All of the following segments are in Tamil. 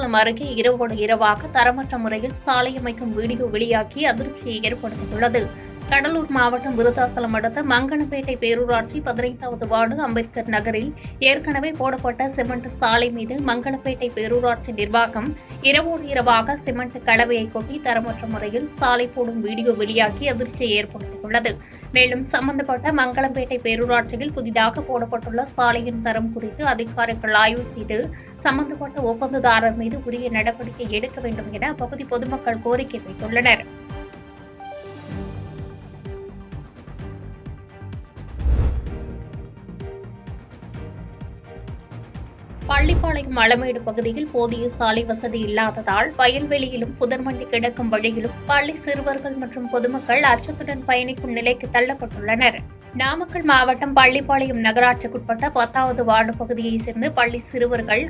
குப்பம் அருகே இரவோடு இரவாக தரமற்ற முறையில் சாலை அமைக்கும் வீடியோ வெளியாகி அதிர்ச்சியை ஏற்படுத்தியுள்ளது. கடலூர் மாவட்டம் விருத்தாசலம் அடுத்த மங்கனப்பேட்டை பேரூராட்சி 15வது வார்டு அம்பேத்கர் நகரில் ஏற்கனவே போடப்பட்ட சிமெண்ட் சாலை மீது மங்கனப்பேட்டை பேரூராட்சி நிர்வாகம் இரவோடு இரவாக சிமெண்ட் கலவையை கொட்டி தரமற்ற முறையில் சாலை போடும் வீடியோ வெளியாகி அதிர்ச்சியை ஏற்படுத்தியுள்ளது. மேலும் சம்பந்தப்பட்ட மங்கலம்பேட்டை பேரூராட்சியில் புதிதாக போடப்பட்டுள்ள சாலையின் தரம் குறித்து அதிகாரிகள் ஆய்வு செய்து சம்பந்தப்பட்ட ஒப்பந்ததாரர் மீது உரிய நடவடிக்கை எடுக்க வேண்டும் என அப்பகுதி பொதுமக்கள் கோரிக்கை வைத்துள்ளனர். பள்ளிப்பாளையம் அளமேடு பகுதியில் போதிய சாலை வசதி இல்லாததால் வயல்வெளியிலும் புதர்மண்டி கிடக்கும் வழியிலும் பள்ளி சிறுவர்கள் மற்றும் பொதுமக்கள் அச்சத்துடன் பயணிக்கும் நிலைக்கு தள்ளப்பட்டுள்ளனர். நாமக்கல் மாவட்டம் பள்ளிப்பாளையம் நகராட்சிக்குட்பட்ட 10வது வார்டு பகுதியைச் சேர்ந்த பள்ளி சிறுவர்கள்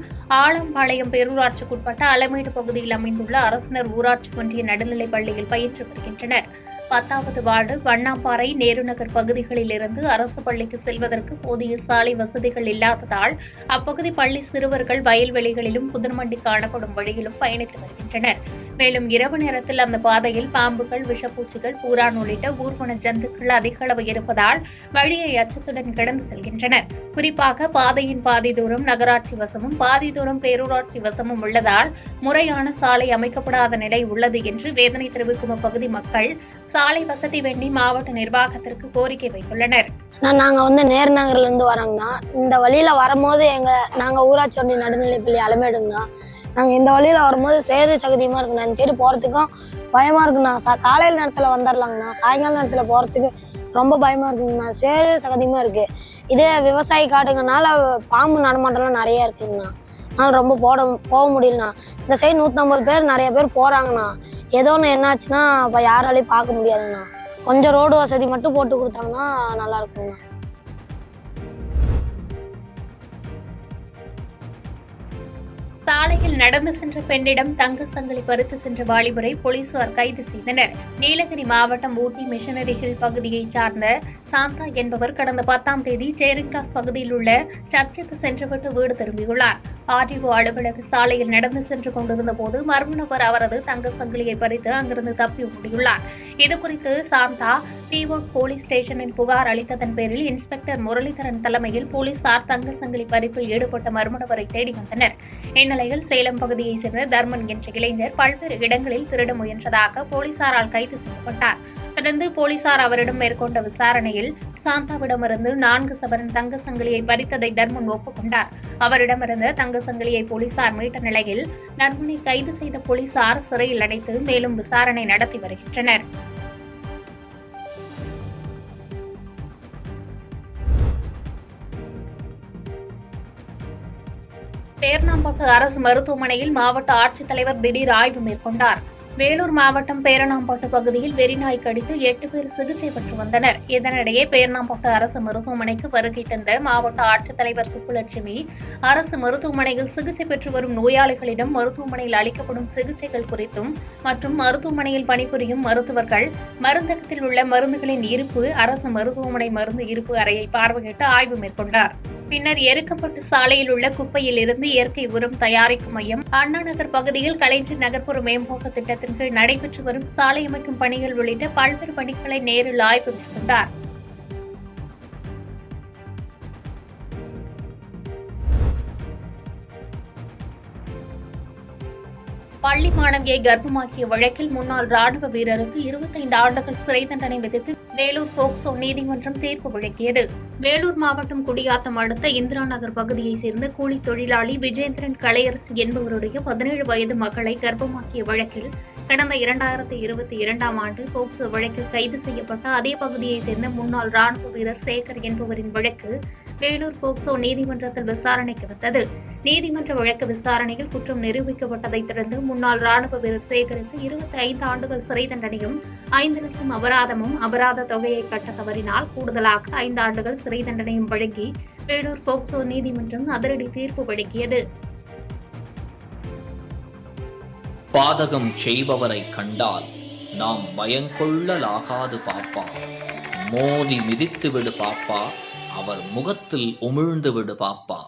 ஆலம்பாளையம் பேரூராட்சிக்குட்பட்ட அளமேடு பகுதியில் அமைந்துள்ள அரசினர் ஊராட்சி ஒன்றிய நடுநிலைப் பள்ளியில் பயின்று வருகின்றனர். 10வது வார்டு வண்ணாப்பாறை நேருநகர் பகுதிகளில் இருந்து அரசு பள்ளிக்கு செல்வதற்கு போதிய சாலை வசதிகள் இல்லாததால் அப்பகுதி பள்ளி சிறுவர்கள் வயல்வெளிகளிலும் புதர்மண்டி காணப்படும் வழியிலும் பயணித்து வருகின்றனர். மேலும் இரவு நேரத்தில் அந்த பாதையில் பாம்புகள், விஷப்பூச்சிகள், பூரான் உள்ளிட்ட ஊர்வன ஜந்துக்கள் அதிக அளவு இருப்பதால் வழியை அச்சத்துடன் கடந்து செல்கின்றனர். குறிப்பாக பாதையின் பாதி தூரம் நகராட்சி வசமும் பாதி தூரம் பேரூராட்சி வசமும் உள்ளதால் முறையான சாலை அமைக்கப்படாத நிலை உள்ளது என்று வேதனை தெரிவிக்கும் அப்பகுதி மக்கள் சாலை வசதி வேண்டி மாவட்ட நிர்வாகத்திற்கு கோரிக்கை வைத்துள்ளனர். நாங்க நேருநகர்ல இருந்து வரோங்கண்ணா. இந்த வழியில வரும்போது நாங்க ஊராட்சி ஒன்றிய நடுநிலைப்பள்ளி அளமேடுங்கண்ணா. நாங்க இந்த வழியில வரும்போது சேது சகதியமா இருக்குண்ணா. இந்த சைடு போறதுக்கும் பயமா இருக்குண்ணா. காலையில நேரத்துல வந்துடலாங்கண்ணா. சாயங்கால நேரத்துல போறதுக்கு ரொம்ப பயமா இருக்குங்கண்ணா. சேது சகதியமா இருக்கு. இதே விவசாயி காட்டுங்கனால பாம்பு நடமாட்டம்லாம் நிறைய இருக்குங்கண்ணா. அதனால ரொம்ப போக முடியலண்ணா. இந்த சைடு 150 பேர் நிறைய பேர் போறாங்கண்ணா. ஏதோ ஒன்று என்னாச்சுன்னா இப்போ யாராலையும் பார்க்க முடியாதுங்கண்ணா. கொஞ்சம் ரோடு வசதி மட்டும் போட்டு கொடுத்தாங்கன்னா நல்லா இருக்குங்கண்ணா. சாலையில் நடந்து சென்ற பெண்ணிடம் தங்க சங்கிலி பறித்து சென்ற வாலிபரை போலீசார் கைது செய்தனர். நீலகிரி மாவட்டம் ஊட்டி மிஷனரி ஹில் பகுதியைச் சார்ந்த சாந்தா என்பவர் கடந்த 10ஆம் தேதி சேரிங் கிராஸ் பகுதியில் உள்ள சர்ச்சுக்கு சென்றுவிட்டு வீடு திரும்பியுள்ளார். ஆர்டிஓ அலுவலக சாலையில் நடந்து சென்று கொண்டிருந்த போது மர்ம நபர் அவரது தங்க சங்கிலியை பறித்து அங்கிருந்து தப்பி ஓடியுள்ளார். இதுகுறித்து சாந்தா பீவோட் போலீஸ் ஸ்டேஷனில் புகார் அளித்ததன் பேரில் இன்ஸ்பெக்டர் முரளிதரன் தலைமையில் போலீசார் தங்க சங்கிலி பறிப்பில் ஈடுபட்ட மர்ம நபரை தேடி வந்தனர். இந்நிலையில் சேலம் பகுதியைச் சேர்ந்த தர்மன் என்ற இளைஞர் பல்வேறு இடங்களில் திருட முயன்றதாக போலீசாரால் கைது செய்யப்பட்டார். தொடர்ந்து போலீசார் அவரிடம் மேற்கொண்ட விசாரணையில் சாந்தாவிடமிருந்து 4 சவரன் தங்க சங்கிலியை பறித்ததை தர்மன் ஒப்புக்கொண்டார். அவரிடமிருந்த தங்க சங்கிலியை போலீசார் மீட்ட நிலையில் தர்மனை கைது செய்த போலீசார் சிறையில் அடைத்து மேலும் விசாரணை நடத்தி வருகின்றனர். பேரணாம்பட்டு அரசு மருத்துவமனையில் மாவட்ட ஆட்சித்தலைவர் திடீர் ஆய்வு மேற்கொண்டார். வேலூர் மாவட்டம் பேரணாம்பட்டு பகுதியில் வெறிநாய் கடித்து 8 பேர் சிகிச்சை பெற்று வந்தனர். இதனிடையே பேரணாம்பட்டு அரசு மருத்துவமனைக்கு வருகை தந்த மாவட்ட ஆட்சித்தலைவர் சுப்புலட்சுமி அரசு மருத்துவமனையில் சிகிச்சை பெற்று வரும் நோயாளிகளிடம் மருத்துவமனையில் அளிக்கப்படும் சிகிச்சைகள் குறித்தும் மற்றும் மருத்துவமனையில் பணிபுரியும் மருத்துவர்கள் மருந்தகத்தில் உள்ள மருந்துகளின் இருப்பு, அரசு மருத்துவமனை மருந்து இருப்பு அறையை பார்வையிட்டு ஆய்வு மேற்கொண்டார். பின்னர் எருக்கப்பட்டு சாலையில் உள்ள குப்பையில் இருந்து இயற்கை உரம் தயாரிக்கும் மையம், அண்ணா நகர் பகுதியில் கலைஞர் நகர்ப்புற மேம்பாட்டு திட்டத்தின் கீழ் நடைபெற்று வரும் சாலை அமைக்கும் பணிகள் உள்ளிட்ட பல்வேறு பணிகளை நேரில் ஆய்வு மேற்கொண்டார். பள்ளி மாணவியை கர்ப்பமாக்கிய வழக்கில் முன்னாள் ராணுவ வீரருக்கு 25 ஆண்டுகள் சிறை தண்டனை விதித்து வேலூர் போக்சோ நீதிமன்றம் தீர்ப்பு வழங்கியது. வேலூர் மாவட்டம் குடியாத்தம் அடுத்த இந்திரா நகர் பகுதியைச் சேர்ந்த கூலி தொழிலாளி விஜேந்திரன் கலையரசி என்பவருடைய 17 வயது மகளை கர்ப்பமாக்கிய வழக்கில் கடந்த 2022ஆம் ஆண்டு போக்சோ வழக்கில் கைது செய்யப்பட்ட அதே பகுதியைச் சேர்ந்த முன்னாள் ராணுவ வீரர் சேகர் என்பவரின் வழக்கு வேலூர் போக்சோ நீதிமன்றத்தில் விசாரணைக்கு வந்தது. நீதிமன்ற வழக்கு விசாரணையில் குற்றம் நிரூபிக்கப்பட்டதைத் தொடர்ந்து முன்னாள் ராணுவ வீரர் சேகருக்கு 25 ஆண்டுகள் சிறை தண்டனையும் 5 லட்சம் அபராதமும், அபராத தொகையை கட்ட தவறினால் கூடுதலாக 5 ஆண்டுகள் சிறை தண்டனையும் வழங்கி வேலூர் போக்சோ நீதிமன்றம் அதிரடி தீர்ப்பு வழங்கியது. பாதகம் செய்பவரை கண்டால் நாம் பயங்கொள்ளலாகாது பாப்பா. மோதி மிதித்து விடு பாப்பா, அவர் முகத்தில் உமிழ்ந்து விடு பாப்பா.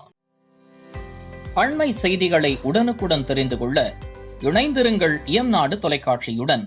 அண்மை செய்திகளை உடனுக்குடன் தெரிந்து கொள்ள இணைந்திருங்கள் இயம்நாடு தொலைக்காட்சியுடன்.